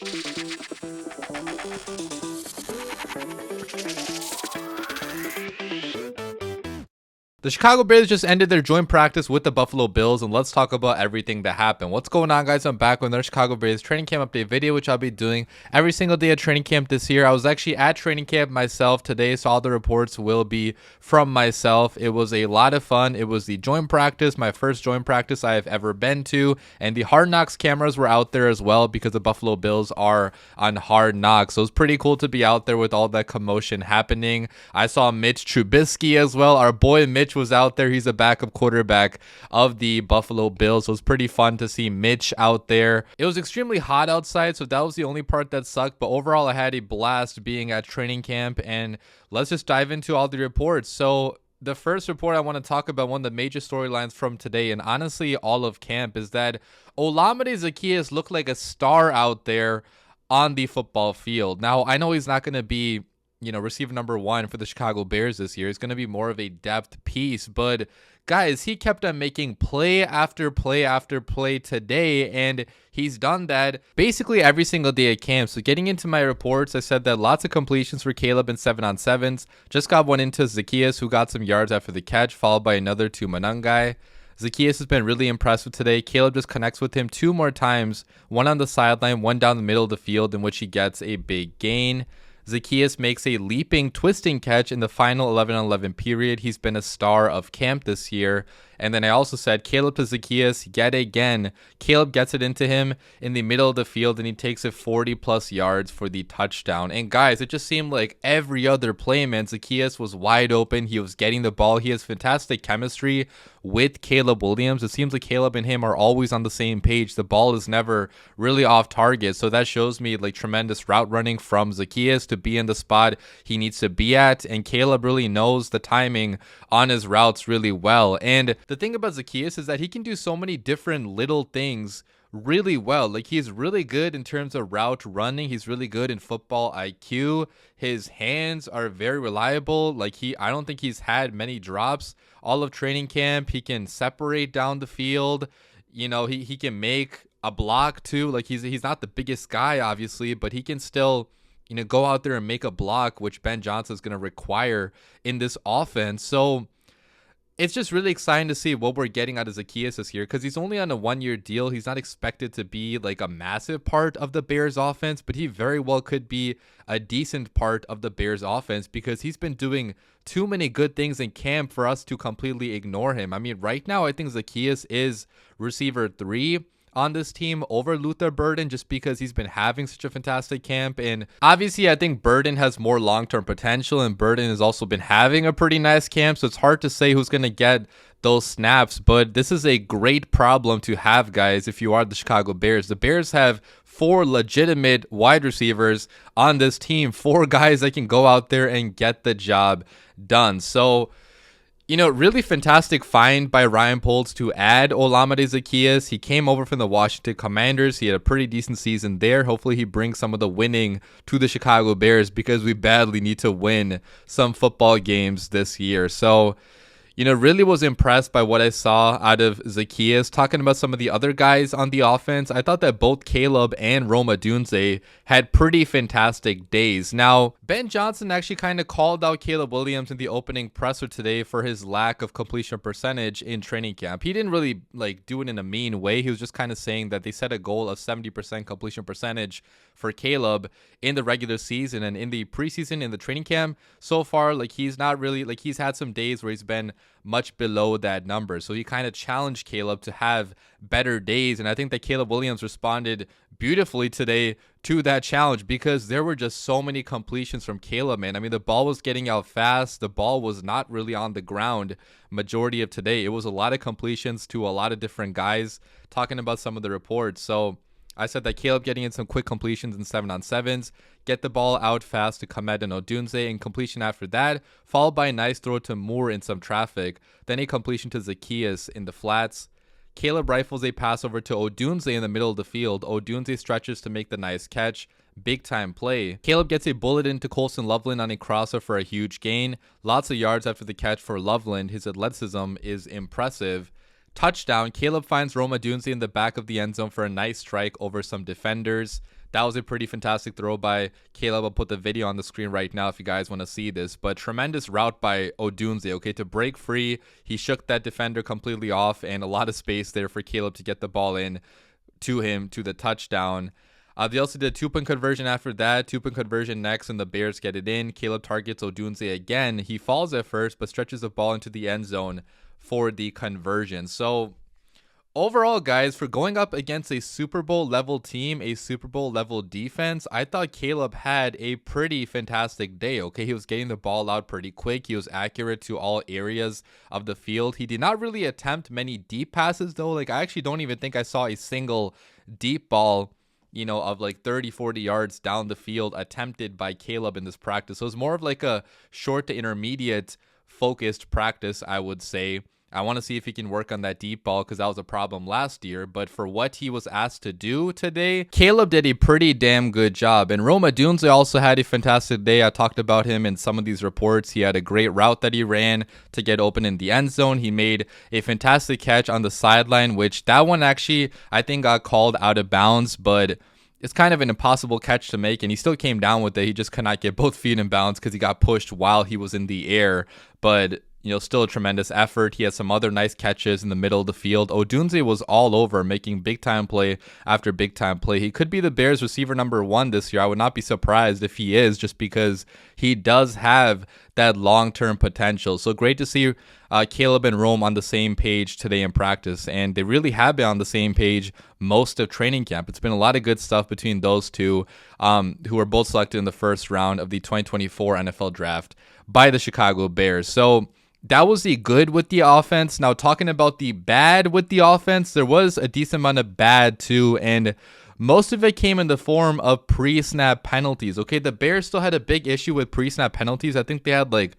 The Chicago Bears just ended their joint practice with the Buffalo Bills, and let's talk about everything that happened. What's going on, guys? I'm back with another Chicago Bears training camp update video, which I'll be doing every single day at training camp this year. I was actually at training camp myself today, so all the reports will be from myself. It was a lot of fun. It was the joint practice, my first joint practice I have ever been to, and the Hard Knocks cameras were out there as well because the Buffalo Bills are on Hard Knocks. So it was pretty cool to be out there with all that commotion happening. I saw Mitch Trubisky as well. Our boy Mitch was out there. He's a backup quarterback of the Buffalo Bills. So it was pretty fun to see Mitch out there. It was extremely hot outside, so that was the only part that sucked. But overall, I had a blast being at training camp. And let's just dive into all the reports. So the first report I want to talk about, one of the major storylines from today, and honestly all of camp, is that Olamide Zaccheaus looked like a star out there on the football field. Now, I know he's not going to be receiver number one for the Chicago Bears this year. It's going to be more of a depth piece. But guys, he kept on making play after play after play today, and he's done that basically every single day at camp. So getting into my reports, I said that lots of completions for Caleb in 7-on-7s. Just got one into Zaccheaus, who got some yards after the catch, followed by another to Manungai. Zaccheaus has been really impressive today. Caleb just connects with him two more times, one on the sideline, one down the middle of the field, in which he gets a big gain. Zaccheaus makes a leaping, twisting catch in the final 11-on-11 period. He's been a star of camp this year. And then I also said Caleb to Zaccheaus yet again. Caleb gets it into him in the middle of the field, and he takes it 40-plus yards for the touchdown. And guys, it just seemed like every other play, man, Zaccheaus was wide open. He was getting the ball. He has fantastic chemistry with Caleb Williams. It seems like Caleb and him are always on the same page. The ball is never really off target. So that shows me like tremendous route running from Zaccheaus to be in the spot he needs to be at. And Caleb really knows the timing on his routes really well. And the thing about Zaccheaus is that he can do so many different little things really well. Like, he's really good in terms of route running. He's really good in football IQ. His hands are very reliable. Like, I don't think he's had many drops all of training camp. He can separate down the field. He can make a block too. Like, he's not the biggest guy, obviously, but he can still go out there and make a block, which Ben Johnson is going to require in this offense. So it's just really exciting to see what we're getting out of Zaccheaus this year, because he's only on a one-year deal. He's not expected to be like a massive part of the Bears offense, but he very well could be a decent part of the Bears offense, because he's been doing too many good things in camp for us to completely ignore him. I mean, right now, I think Zaccheaus is receiver 3 on this team over Luther Burden, just because he's been having such a fantastic camp. And obviously, I think Burden has more long-term potential, and Burden has also been having a pretty nice camp, so it's hard to say who's going to get those snaps. But this is a great problem to have, guys, if you are the Chicago Bears. The Bears have 4 legitimate wide receivers on this team, 4 guys that can go out there and get the job done. So really fantastic find by Ryan Poles to add Olamide Zaccheaus. He came over from the Washington Commanders. He had a pretty decent season there. Hopefully he brings some of the winning to the Chicago Bears, because we badly need to win some football games this year. So really was impressed by what I saw out of Zaccheaus. Talking about some of the other guys on the offense, I thought that both Caleb and Rome Odunze had pretty fantastic days. Now, Ben Johnson actually kind of called out Caleb Williams in the opening presser today for his lack of completion percentage in training camp. He didn't really do it in a mean way. He was just kind of saying that they set a goal of 70% completion percentage for Caleb in the regular season, and in the preseason, in the training camp so far, he's not really, he's had some days where he's been much below that number. So he kind of challenged Caleb to have better days, and I think that Caleb Williams responded beautifully today to that challenge, because there were just so many completions from Caleb, man. I mean, the ball was getting out fast. The ball was not really on the ground majority of today. It was a lot of completions to a lot of different guys, talking about some of the reports. So I said that Caleb getting in some quick completions in 7-on-7s, get the ball out fast to Komet and Odunze, and completion after that, followed by a nice throw to Moore in some traffic, then a completion to Zaccheaus in the flats. Caleb rifles a pass over to Odunze in the middle of the field. Odunze stretches to make the nice catch. Big time play. Caleb gets a bullet into Colson Loveland on a crosser for a huge gain. Lots of yards after the catch for Loveland. His athleticism is impressive. Touchdown. Caleb finds Rome Odunze in the back of the end zone for a nice strike over some defenders. That was a pretty fantastic throw by Caleb. I'll put the video on the screen right now if you guys want to see this. But tremendous route by Odunze, okay, to break free. He shook that defender completely off, and a lot of space there for Caleb to get the ball in to him to the touchdown. They also did a 2-point conversion after that. 2-point conversion next, and the Bears get it in. Caleb targets Odunze again. He falls at first, but stretches the ball into the end zone for the conversion. So overall, guys, for going up against a Super Bowl level team, a Super Bowl level defense, I thought Caleb had a pretty fantastic day. Okay, he was getting the ball out pretty quick. He was accurate to all areas of the field. He did not really attempt many deep passes, though. Like, I actually don't even think I saw a single deep ball, you know, of like 30-40 yards down the field attempted by Caleb in this practice. So it's more of like a short to intermediate focused practice, I would say. I want to see if he can work on that deep ball because that was a problem last year. But for what he was asked to do today, Caleb did a pretty damn good job. And Rome Odunze also had a fantastic day. I talked about him in some of these reports. He had a great route that he ran to get open in the end zone. He made a fantastic catch on the sideline, which that one actually I think got called out of bounds, but it's kind of an impossible catch to make, and he still came down with it. He just could not get both feet in bounds because he got pushed while he was in the air. But you know, still a tremendous effort. He had some other nice catches in the middle of the field. Odunze was all over, making big-time play after big-time play. He could be the Bears receiver number 1 this year. I would not be surprised if he is, just because he does have that long-term potential. So great to see Caleb and Rome on the same page today in practice, and they really have been on the same page most of training camp. It's been a lot of good stuff between those two, who were both selected in the first round of the 2024 NFL Draft by the Chicago Bears. So that was the good with the offense. Now, talking about the bad with the offense, there was a decent amount of bad too, and most of it came in the form of pre-snap penalties. Okay, the Bears still had a big issue with pre-snap penalties. I think they had like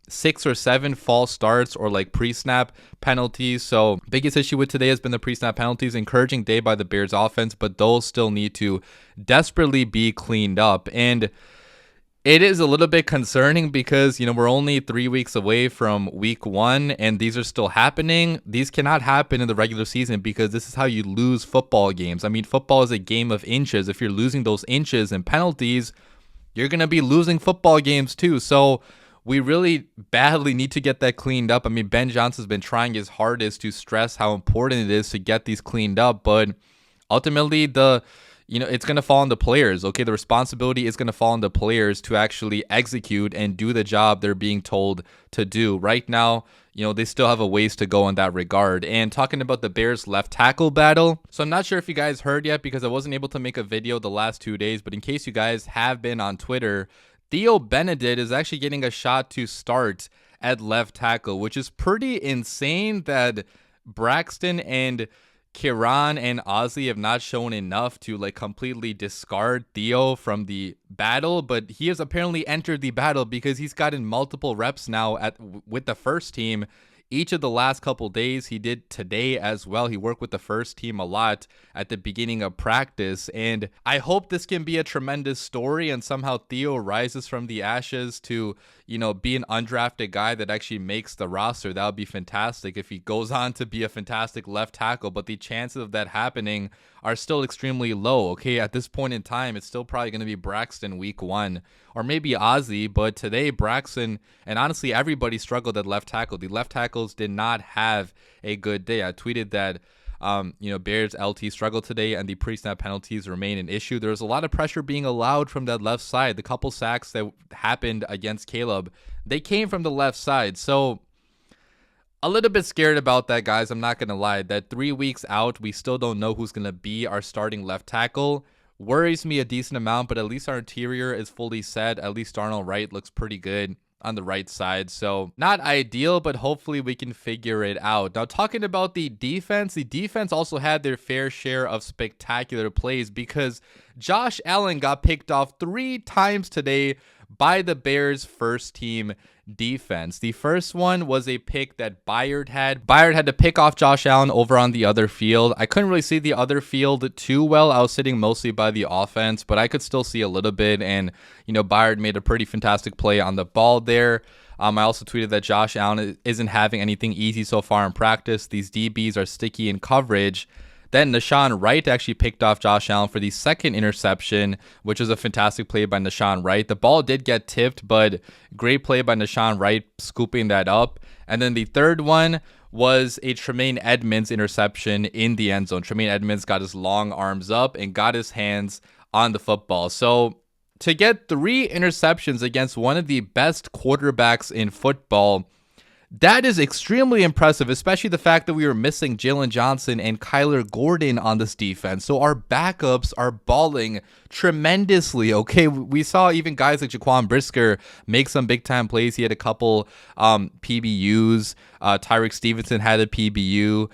6 or 7 false starts or like pre-snap penalties. So biggest issue with today has been the pre-snap penalties. Encouraging day by the Bears offense, but those still need to desperately be cleaned up. And it is a little bit concerning because, you know, we're only 3 weeks away from week 1 and these are still happening. These cannot happen in the regular season because this is how you lose football games. I mean, football is a game of inches. If you're losing those inches and penalties, you're going to be losing football games too. So we really badly need to get that cleaned up. I mean, Ben Johnson's been trying his hardest to stress how important it is to get these cleaned up, but ultimately it's going to fall on the players. Okay, the responsibility is going to fall on the players to actually execute and do the job they're being told to do. Right now, they still have a ways to go in that regard. And talking about the Bears left tackle battle, so I'm not sure if you guys heard yet because I wasn't able to make a video the last 2 days, but in case you guys have been on Twitter, Theo Benedict is actually getting a shot to start at left tackle, which is pretty insane that Braxton and Kieran and Ozzy have not shown enough to like completely discard Theo from the battle, but he has apparently entered the battle because he's gotten multiple reps now with the first team each of the last couple days. He did today as well. He worked with the first team a lot at the beginning of practice, and I hope this can be a tremendous story and somehow Theo rises from the ashes to be an undrafted guy that actually makes the roster. That would be fantastic if he goes on to be a fantastic left tackle, but the chances of that happening are still extremely low. Okay, at this point in time, it's still probably going to be Braxton week 1 or maybe Ozzy, but today Braxton and honestly everybody struggled at left tackle. The left tackles did not have a good day. I tweeted that Bears LT struggled today and the pre-snap penalties remain an issue. There was a lot of pressure being allowed from that left side. The couple sacks that happened against Caleb, they came from the left side. So a little bit scared about that, guys. I'm not going to lie. That 3 weeks out, we still don't know who's going to be our starting left tackle. Worries me a decent amount, but at least our interior is fully set. At least Darnell Wright looks pretty good on the right side. So not ideal, but hopefully we can figure it out. Now, talking about the defense also had their fair share of spectacular plays because Josh Allen got picked off 3 times today by the Bears first team defense. The first one was a pick that Byard had. Byard had to pick off Josh Allen over on the other field. I couldn't really see the other field too well. I was sitting mostly by the offense, but I could still see a little bit. And, Byard made a pretty fantastic play on the ball there. I also tweeted that Josh Allen isn't having anything easy so far in practice. These DBs are sticky in coverage. Then Nashawn Wright actually picked off Josh Allen for the second interception, which was a fantastic play by Nashawn Wright. The ball did get tipped, but great play by Nashawn Wright scooping that up. And then the third one was a Tremaine Edmonds interception in the end zone. Tremaine Edmonds got his long arms up and got his hands on the football. So to get 3 interceptions against one of the best quarterbacks in football, that is extremely impressive, especially the fact that we were missing Jalen Johnson and Kyler Gordon on this defense. So our backups are balling tremendously. Okay, we saw even guys like Jaquan Brisker make some big time plays. He had a couple PBUs. Tyreek Stevenson had a PBU.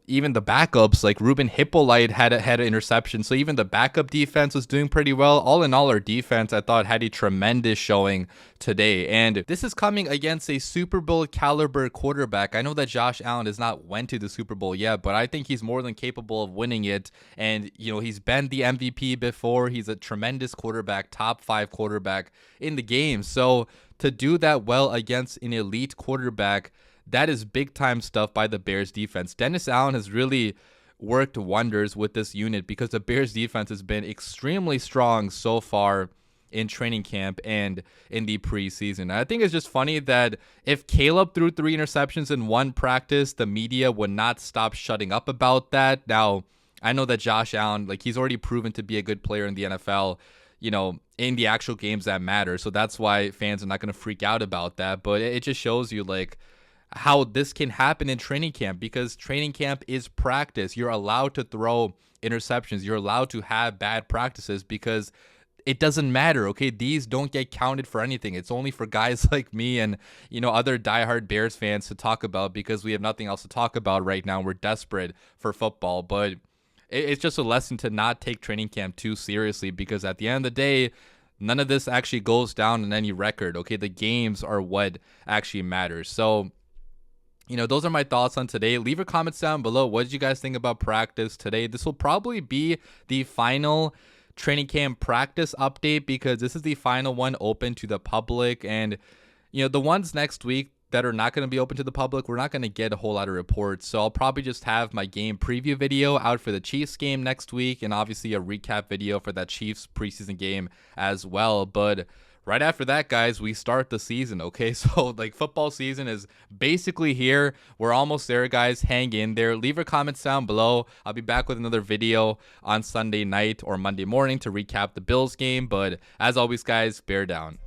Even the backups like Ruben Hippolyte had an interception. So even the backup defense was doing pretty well. All in all, our defense, I thought, had a tremendous showing today. And this is coming against a Super Bowl caliber quarterback. I know that Josh Allen has not went to the Super Bowl yet, but I think he's more than capable of winning it. And, he's been the MVP before. He's a tremendous quarterback, top 5 quarterback in the game. So to do that well against an elite quarterback, that is big time stuff by the Bears defense. Dennis Allen has really worked wonders with this unit because the Bears defense has been extremely strong so far in training camp and in the preseason. I think it's just funny that if Caleb threw 3 interceptions in one practice, the media would not stop shutting up about that. Now, I know that Josh Allen, he's already proven to be a good player in the NFL, in the actual games that matter. So that's why fans are not going to freak out about that. But it just shows you how this can happen in training camp, because training camp is practice. You're allowed to throw interceptions. You're allowed to have bad practices because it doesn't matter. Okay, these don't get counted for anything. It's only for guys like me and other diehard Bears fans to talk about, because we have nothing else to talk about right now. We're desperate for football. But it's just a lesson to not take training camp too seriously, because at the end of the day, none of this actually goes down in any record. Okay, the games are what actually matters. So, those are my thoughts on today. Leave your comments down below. What did you guys think about practice today? This will probably be the final training camp practice update, because this is the final one open to the public. And, the ones next week that are not going to be open to the public, we're not going to get a whole lot of reports. So I'll probably just have my game preview video out for the Chiefs game next week, and obviously a recap video for that Chiefs preseason game as well. But right after that, guys, we start the season. Okay, so football season is basically here. We're almost there, guys. Hang in there. Leave your comments down below. I'll be back with another video on Sunday night or Monday morning to recap the Bills game. But as always, guys, bear down.